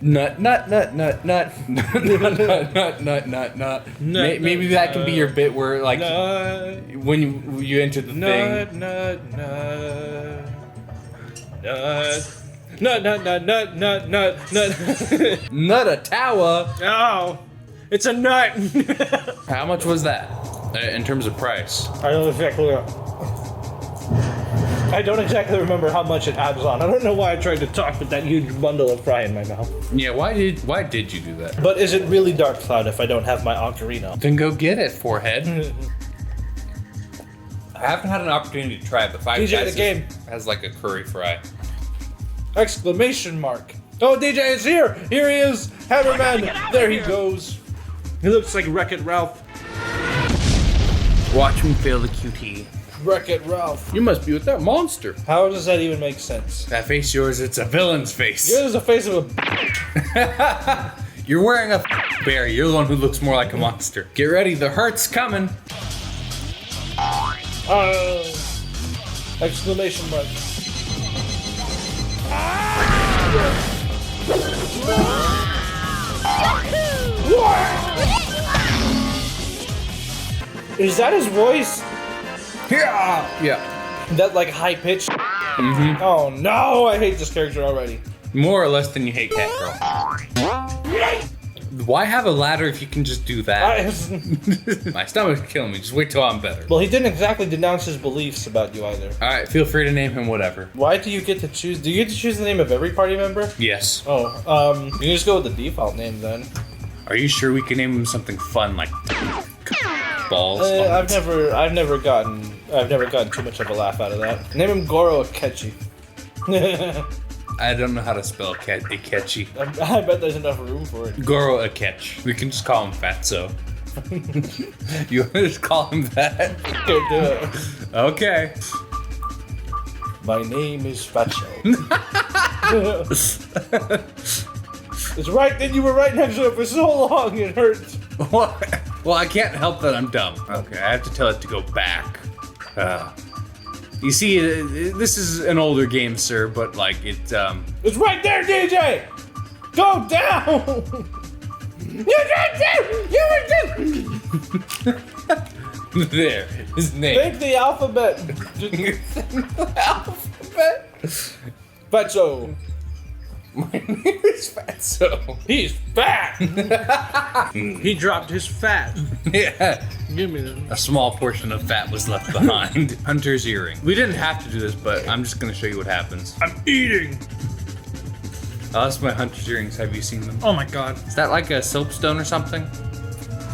Nut. Maybe that can be your bit where, like, when you enter the thing. Nut a tower. Oh, it's a nut. How much was that in terms of price? I don't exactly remember how much it adds on. I don't know why I tried to talk with that huge bundle of fry in my mouth. Yeah, why did you do that? But is it really Dark Cloud if I don't have my ocarina? Then go get it, forehead. I haven't had an opportunity to try it, but Five DJ Guys the game has like a curry fry. Exclamation mark. Oh, DJ is here! Here he is! Hammerman! There he goes. He looks like Wreck-It Ralph. Watch me fail the QT. Wreck-It Ralph. You must be with that monster. How does that even make sense? That face yours, it's a villain's face. Yours is the face of a... You're wearing a bear. You're the one who looks more like a monster. Get ready, the hurt's coming. Exclamation mark. Is that his voice? Yeah. That like high pitched? Mm-hmm. Oh no, I hate this character already. More or less than you hate Cat Girl. Why have a ladder if you can just do that? My stomach's killing me. Just wait till I'm better. Well, he didn't exactly denounce his beliefs about you either. Alright, feel free to name him whatever. Why do you get to choose? Do you get to choose the name of every party member? Yes. Oh, you can just go with the default name then. Are you sure we can name him something fun like balls? I've never gotten too much of a laugh out of that. Name him Goro Akechi. I don't know how to spell Akechi. I bet there's enough room for it. Goro Akech. We can just call him Fatso. You want to just call him that? Okay, do it. Okay. My name is Fatso. It's right then, you were right next to it for so long, it hurts. What? Well, I can't help that I'm dumb. Okay, I have to tell it to go back. You see, this is an older game, sir, but like it's right there, DJ! Go down! You're right there! There, his name. Think the alphabet. Alphabet? Fatso. My name is Fatso. He's fat! He dropped his fat. Yeah. Give me them. A small portion of fat was left behind. Hunter's earring. We didn't have to do this, but I'm just gonna show you what happens. I'm eating! Oh, that's my hunter's earrings. Have you seen them? Oh my god. Is that like a soapstone or something?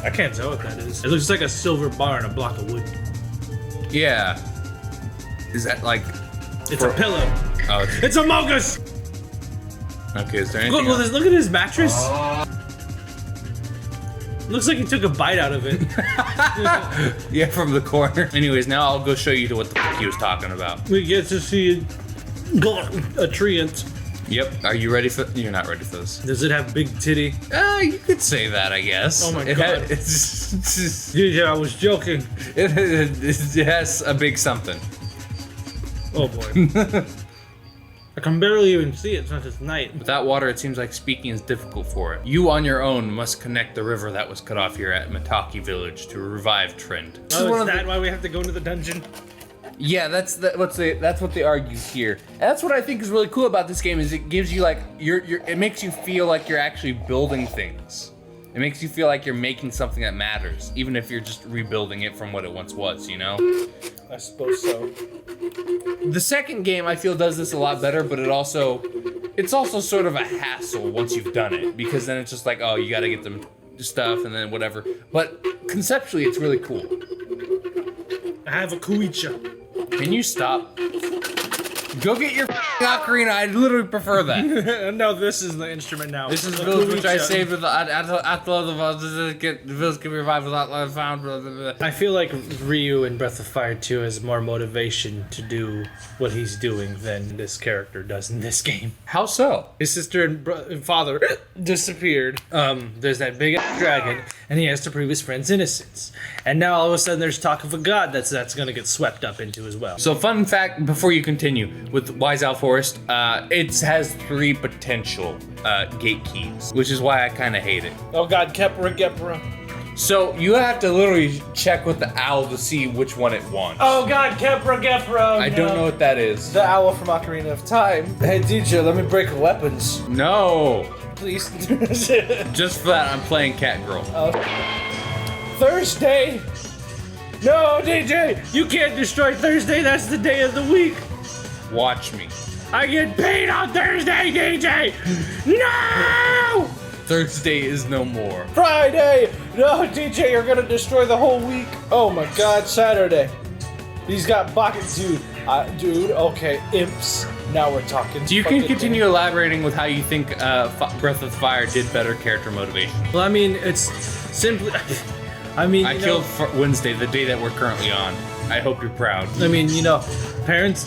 I can't tell what that is. It looks like a silver bar and a block of wood. Yeah. Is that like... It's a pillow. Oh, It's a Mogus! okay, is there anything else? Look at his mattress. Looks like he took a bite out of it. Yeah, from the corner. Anyways, now I'll go show you to what the f he was talking about. We get to see a treant. Yep. Are you ready for... You're not ready for this. Does it have big titty? You could say that, I guess. Oh my god. DJ, I was joking. It has a big something. Oh boy. I can barely even see it since it's night. Without water, it seems like speaking is difficult for it. You on your own must connect the river that was cut off here at Mataki Village to revive Trend. Oh, is that why we have to go into the dungeon? Yeah, that's what they argue here. And that's what I think is really cool about this game is it gives you like it makes you feel like you're actually building things. It makes you feel like you're making something that matters, even if you're just rebuilding it from what it once was, you know? I suppose so. The second game I feel does this a lot better, but it's also sort of a hassle once you've done it, because then it's just like, oh, you gotta get them stuff and then whatever. But conceptually, it's really cool. I have a kuicha. Can you stop? Go get your ocarina. I literally prefer that. No, this is the instrument now. This is the village which I saved with the village can be revived without found. I feel like Ryu in Breath of Fire 2 has more motivation to do what he's doing than this character does in this game. How so? His sister and father disappeared. There's that big dragon, and he has to prove his friend's innocence. And now all of a sudden there's talk of a god that's gonna get swept up into as well. So fun fact before you continue. with Wise Owl Forest, it has 3 potential gate keys, which is why I kind of hate it. Oh god, Gepra. So you have to literally check with the owl to see which one it wants. Oh god, Gepra. I don't know what that is. The owl from Ocarina of Time. Hey DJ, let me break weapons. No. Please. Just for that, I'm playing Cat Girl. Thursday. No, DJ, you can't destroy Thursday. That's the day of the week. Watch me. I get paid on Thursday, DJ. No. Thursday is no more. Friday. No, DJ, you're gonna destroy the whole week. Oh my God, Saturday. He's got buckets, dude. Dude, okay, imps. Now we're talking. So you can continue elaborating with how you think Breath of Fire did better character motivation. Well, I mean, it's simply. I mean, I killed Wednesday, the day that we're currently on. I hope you're proud. I mean, you know, parents,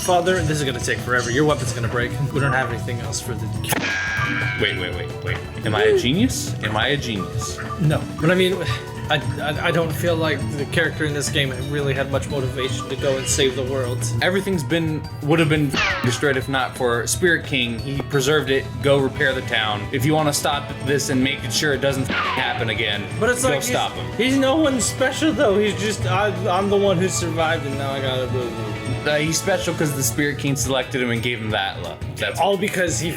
father. This is gonna take forever. Your weapon's gonna break. We don't have anything else for the. Wait. Am I a genius? No, but I mean, I don't feel like the character in this game really had much motivation to go and save the world. Everything's would have been destroyed if not for Spirit King. He preserved it. Go repair the town. If you want to stop this and make sure it doesn't happen again, But it's go like stop him. He's no one special though. He's just I'm the one who survived, and now I gotta. He's special because the Spirit King selected him and gave him that love. That's All because he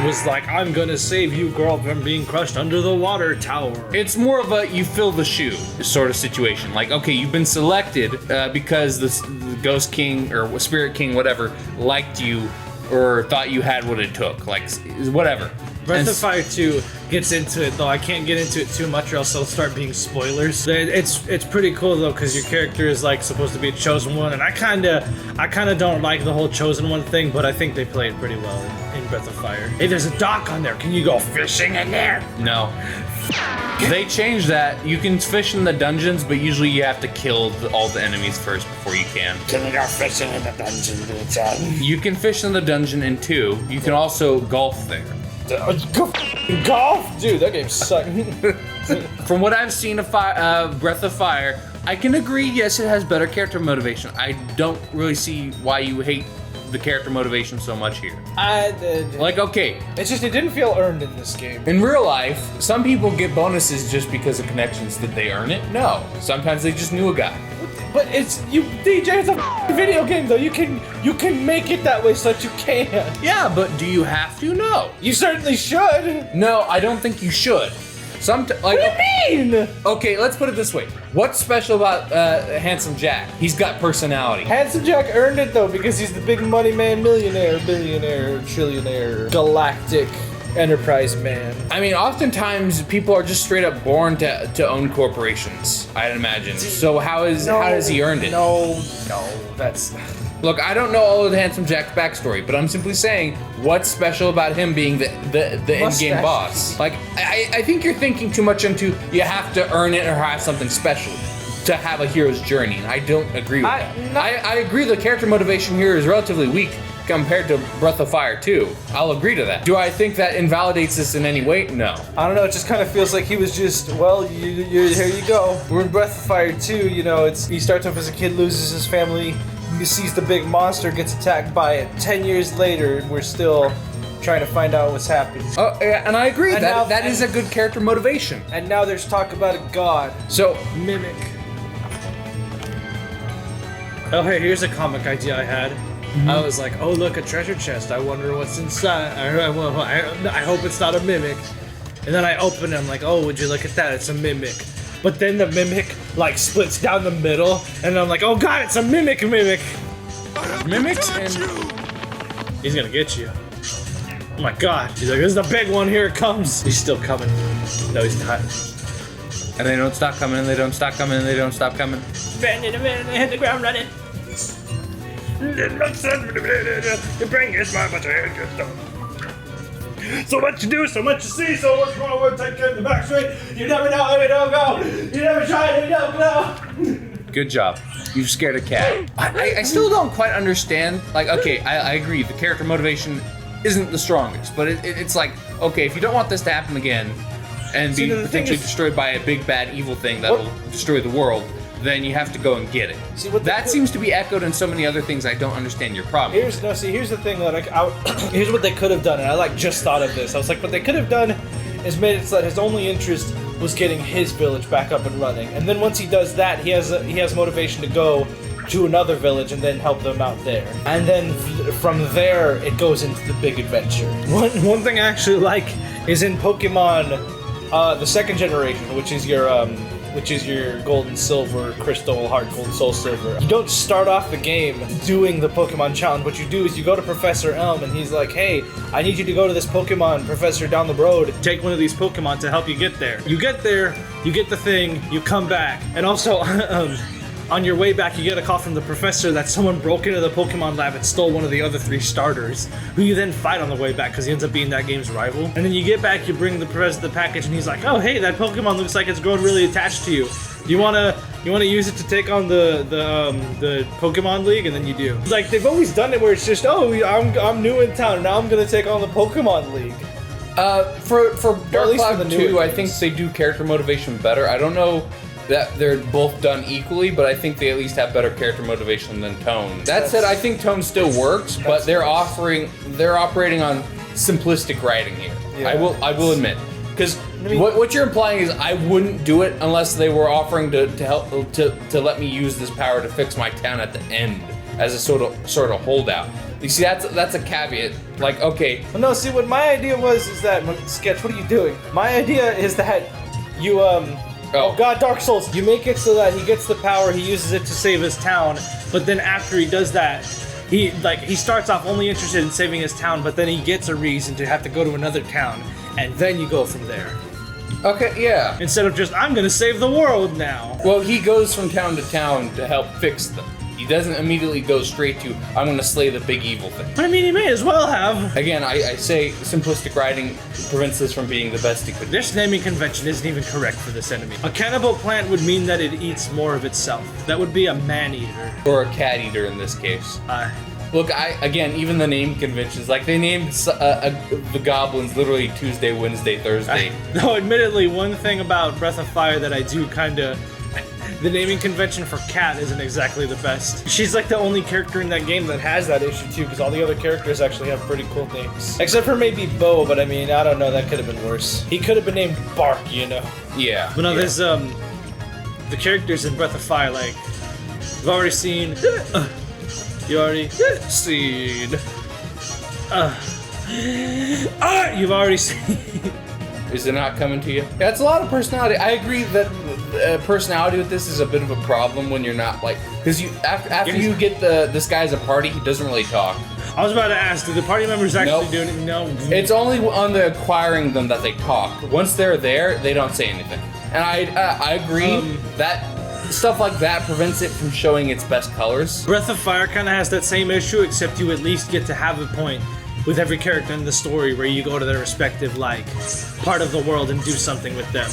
was like, I'm gonna save you, girl, from being crushed under the water tower. It's more of a you fill the shoe sort of situation. Like, okay, you've been selected because the Ghost King or Spirit King, whatever, liked you or thought you had what it took. Like, whatever. Breath of Fire 2 gets into it, though I can't get into it too much or else it'll start being spoilers. It's pretty cool though, because your character is like supposed to be a chosen one, and I kinda don't like the whole chosen one thing, but I think they play it pretty well in Breath of Fire. Hey, there's a dock on there. Can you go fishing in there? No. They changed that. You can fish in the dungeons, but usually you have to kill all the enemies first before you can. Can we go fishing in the dungeon, bitch? You can fish in the dungeon in 2. You can also golf there. Golf? Dude, that game sucked. From what I've seen of Breath of Fire, I can agree, yes, it has better character motivation. I don't really see why you hate the character motivation so much here. Like, okay. It's just, it didn't feel earned in this game. In real life, some people get bonuses just because of connections. Did they earn it? No. Sometimes they just knew a guy. But it's, DJ, it's a video game though. You can make it that way so that you can. Yeah, but do you have to? No. You certainly should. No, I don't think you should. Like, what do you mean? Okay, let's put it this way. What's special about Handsome Jack? He's got personality. Handsome Jack earned it though because he's the big money man, millionaire, billionaire, trillionaire, galactic enterprise man. I mean, oftentimes people are just straight up born to own corporations, I'd imagine. So how has he earned it? No, that's... Look, I don't know all of the Handsome Jack's backstory, but I'm simply saying, what's special about him being the in-game boss? Like, I think you're thinking too much into you have to earn it or have something special to have a hero's journey, and I don't agree with that. I agree the character motivation here is relatively weak compared to Breath of Fire 2. I'll agree to that. Do I think that invalidates this in any way? No. I don't know, it just kind of feels like he was just, well, here you go. We're in Breath of Fire 2, you know, he starts off as a kid, loses his family, he sees the big monster, gets attacked by it. 10 years later, we're still trying to find out what's happening. Oh, yeah, and I agree, that is a good character motivation. And now there's talk about a god. So, Mimic. Oh, hey, here's a comic idea I had. I was like, oh, look, a treasure chest. I wonder what's inside. I hope it's not a mimic. And then I open it, I'm like, oh, would you look at that? It's a mimic. But then the mimic, like, splits down the middle, and I'm like, oh god, it's a mimic. mimics and... He's gonna get you. Oh my god. He's like, this is the big one, here it comes. He's still coming. No, he's not. And they don't stop coming, and they don't stop coming, and they don't stop coming. Bend a minute, hit the ground running. The brain is my potato. So much to do, so much to see, so much more work taken in the back straight. You never know if you don't go. You never try and you don't go. Good job. You've scared a cat. I still don't quite understand. Like, okay, I agree. The character motivation isn't the strongest, but it's like, okay, if you don't want this to happen again and be potentially destroyed by a big bad evil thing that will destroy the world, then you have to go and get it. See, what that seems to be echoed in so many other things. I don't understand your problem. Here's the thing that here's what they could have done, and I just thought of this. I was like, what they could have done is made it so that his only interest was getting his village back up and running, and then once he does that, he has motivation to go to another village and then help them out there, and then from there it goes into the big adventure. One thing I actually like is in Pokemon, the second generation, which is your gold and silver, crystal, heart gold, soul silver. You don't start off the game doing the Pokemon challenge. What you do is you go to Professor Elm and he's like, hey, I need you to go to this Pokemon professor down the road. Take one of these Pokemon to help you get there. You get there, you get the thing, you come back. And also, on your way back, you get a call from the professor that someone broke into the Pokemon lab and stole one of the other 3 starters, who you then fight on the way back because he ends up being that game's rival. And then you get back, you bring the professor the package, and he's like, "Oh, hey, that Pokemon looks like it's grown really attached to you. You wanna use it to take on the Pokemon League?" And then you do. Like they've always done it where it's just, "Oh, I'm new in town, and now I'm gonna take on the Pokemon League." For Dark least for Cloud the 2, newer I think they do character motivation better. I don't know that they're both done equally, but I think they at least have better character motivation than Tone. That said, I think Tone still works, but they're operating on simplistic writing here. Yeah. I will admit, because what you're implying is I wouldn't do it unless they were offering to help to let me use this power to fix my town at the end as a sort of holdout. You see, that's a caveat. Like, okay. Well, no, see, what my idea is that Sketch. What are you doing? My idea is that you Oh god, Dark Souls! You make it so that he gets the power, he uses it to save his town, but then after he does that, he starts off only interested in saving his town, but then he gets a reason to have to go to another town, and then you go from there. Okay, yeah. Instead of just, I'm gonna save the world now. Well, he goes from town to town to help fix them. He doesn't immediately go straight to, I'm gonna slay the big evil thing. But I mean, he may as well have. Again, I say simplistic writing prevents this from being the best he could. This naming convention isn't even correct for this enemy. A cannibal plant would mean that it eats more of itself. That would be a man-eater. Or a cat eater in this case. Look, even the name conventions, like they named the goblins literally Tuesday, Wednesday, Thursday. No, admittedly, one thing about Breath of Fire that I do kinda... The naming convention for Cat isn't exactly the best. She's like the only character in that game that has that issue too, because all the other characters actually have pretty cool names. Except for maybe Bo, but I mean, I don't know, that could have been worse. He could have been named Bark, you know? Yeah. But no, there's, the characters in Breath of Fire, like, you've already seen... you've already seen... Is it not coming to you? Yeah, it's a lot of personality. I agree that personality with this is a bit of a problem when you're not like, because after you get this guy as a party, he doesn't really talk. I was about to ask, do the party members actually do it? No. It's only on the acquiring them that they talk. Once they're there, they don't say anything. And I agree that stuff like that prevents it from showing its best colors. Breath of Fire kind of has that same issue, except you at least get to have a point with every character in the story where you go to their respective, like, part of the world and do something with them.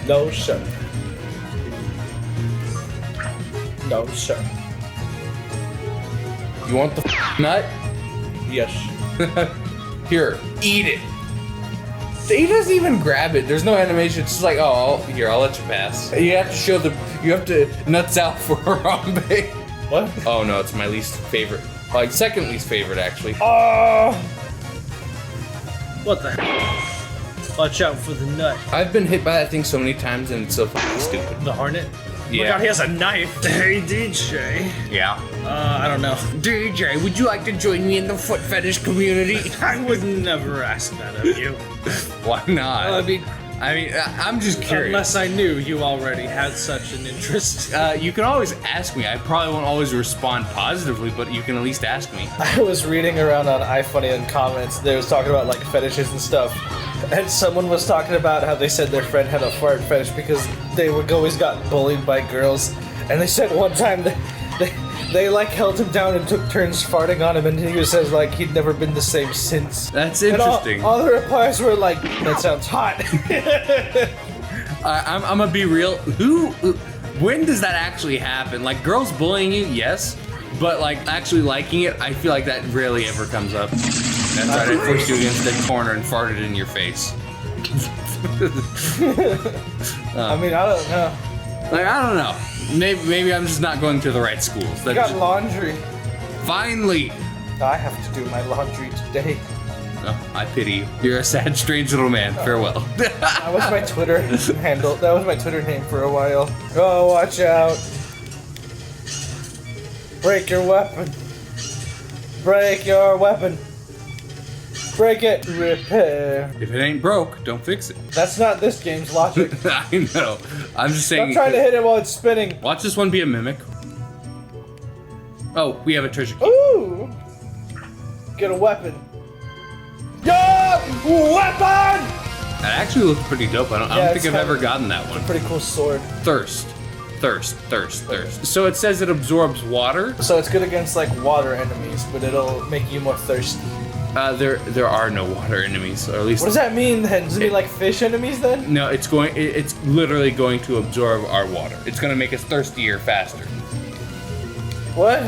No, sir. No, sir. You want the nut? Yes. Here, eat it. He doesn't even grab it. There's no animation. It's just like, oh, here, I'll let you pass. You have to show you have to nuts out for Harambe. What? Oh no, it's my least favorite. Like, second least favorite, actually. What the heck? Watch out for the nut. I've been hit by that thing so many times and it's so fucking stupid. The Hornet? Yeah. Oh my god, he has a knife. Hey, DJ. Yeah. I don't know. DJ, would you like to join me in the foot fetish community? I would never ask that of you. Why not? I mean, I'm just curious. Unless I knew you already had such an interest. You can always ask me. I probably won't always respond positively, but you can at least ask me. I was reading around on iFunny and comments. They was talking about like fetishes and stuff, and someone was talking about how they said their friend had a fart fetish because they always got bullied by girls, and they said one time they like held him down and took turns farting on him, and he says like he'd never been the same since. That's interesting. And all the replies were like, "That sounds hot." I'm gonna be real. When does that actually happen? Like, girls bullying you, yes, but like actually liking it, I feel like that rarely ever comes up. That's right. I pushed you against the corner and farted in your face. I mean, I don't know. Like, I don't know. Maybe I'm just not going to the right schools. I got laundry. Finally. I have to do my laundry today. Oh, I pity you. You're a sad, strange little man. Farewell. That was my Twitter handle. That was my Twitter name for a while. Oh, watch out. Break your weapon. Break your weapon. Break it. Repair. If it ain't broke, don't fix it. That's not this game's logic. I know. I'm just saying. I'm trying to hit it while it's spinning. Watch this one be a mimic. Oh, we have a treasure key. Ooh. Get a weapon. Yeah! Weapon! That actually looks pretty dope. I don't think I've ever gotten that one. Pretty cool sword. Thirst. So it says it absorbs water. So it's good against like water enemies, but it'll make you more thirsty. There are no water enemies, or at least. What does that mean then? Does it mean like fish enemies then? No, it's literally going to absorb our water. It's going to make us thirstier faster. What?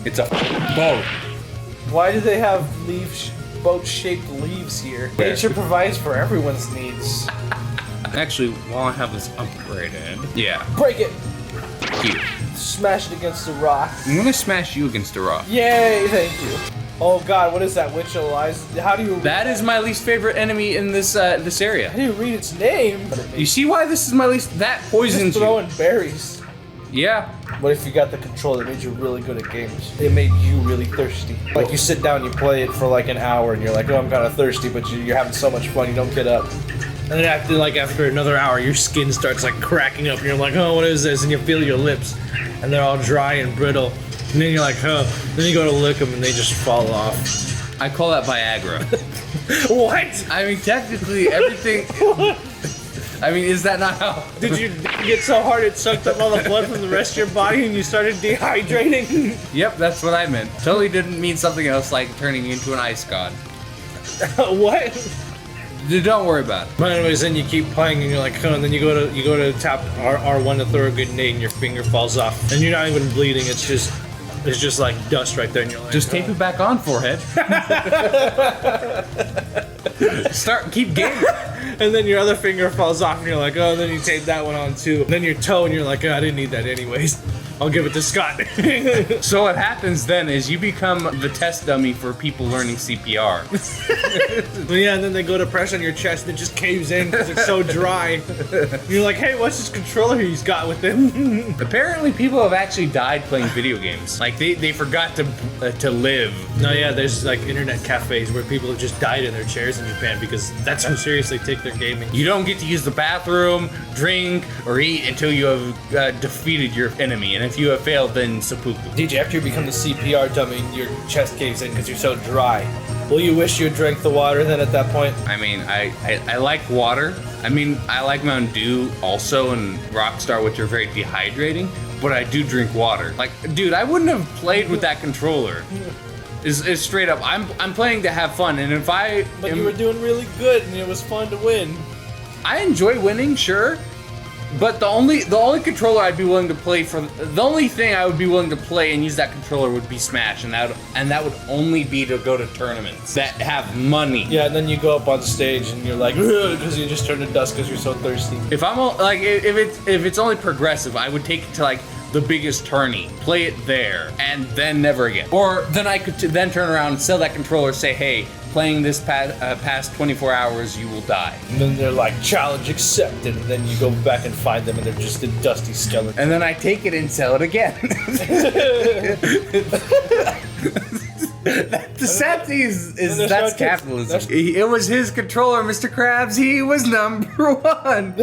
It's a boat. Why do they have boat-shaped leaves here? Nature provides for everyone's needs. Actually, while I have this upgraded, yeah. Break it. Here. Smash it against the rock. I'm gonna smash you against a rock. Yay! Thank you. Oh God, what is that? Witch Eliza? How do you? That is my least favorite enemy in this this area. How do you read its name? You see why this is my least? That poisons Just throwing berries. Yeah. What if you got the controller that made you really good at games? It made you really thirsty. Like you sit down, you play it for like an hour, and you're like, oh, I'm kind of thirsty, but you're having so much fun, you don't get up. And then after another hour, your skin starts like cracking up, and you're like, oh, what is this? And you feel your lips, and they're all dry and brittle. And then you're like, oh. Then you go to lick them, and they just fall off. I call that Viagra. What? I mean, technically, everything. I mean, is that not how? Did you get so hard it sucked up all the blood from the rest of your body and you started dehydrating? Yep, that's what I meant. Totally didn't mean something else like turning you into an ice god. What? Don't worry about it. But anyways, then you keep playing and you're like, oh, and then you go to tap R1 to throw a grenade and your finger falls off. And you're not even bleeding, it's just like dust right there and you're like, just tape it back on, forehead. Keep gaming. And then your other finger falls off and you're like, oh, and then you tape that one on too. And then your toe and you're like, oh, I didn't need that anyways. I'll give it to Scott. So what happens then is you become the test dummy for people learning CPR. Yeah, and then they go to press on your chest and it just caves in because it's so dry. And you're like, hey, what's this controller he's got with him? Apparently people have actually died playing video games. Like they forgot to live. No, yeah, there's like internet cafes where people have just died in their chairs in Japan because that's how seriously they take their gaming. You don't get to use the bathroom, drink, or eat until you have defeated your enemy. And if you have failed, then seppuku. DJ, after you become the CPR dummy, your chest caves in because you're so dry. Will you wish you had drank the water then at that point? I mean, I like water. I mean, I like Mountain Dew also and Rockstar, which are very dehydrating, but I do drink water. Like, dude, I wouldn't have played with that controller. Is straight up. I'm playing to have fun, and if I But you were doing really good and it was fun to win. I enjoy winning, sure. But the only controller I'd be willing to play for, the only thing I would be willing to play and use that controller would be Smash, and that would only be to go to tournaments that have money. Yeah, and then you go up on stage and you're like, because you just turn to dust because you're so thirsty. If I'm like, if it's only progressive, I would take it to like the biggest tourney, play it there, and then never again. Or then I could then turn around and sell that controller, say, hey, playing this past 24 hours, you will die. And then they're like, challenge accepted, and then you go back and find them and they're just a dusty skeleton. And then I take it and sell it again. The sad thing is that's capitalism. It was his controller, Mr. Krabs. He was number one.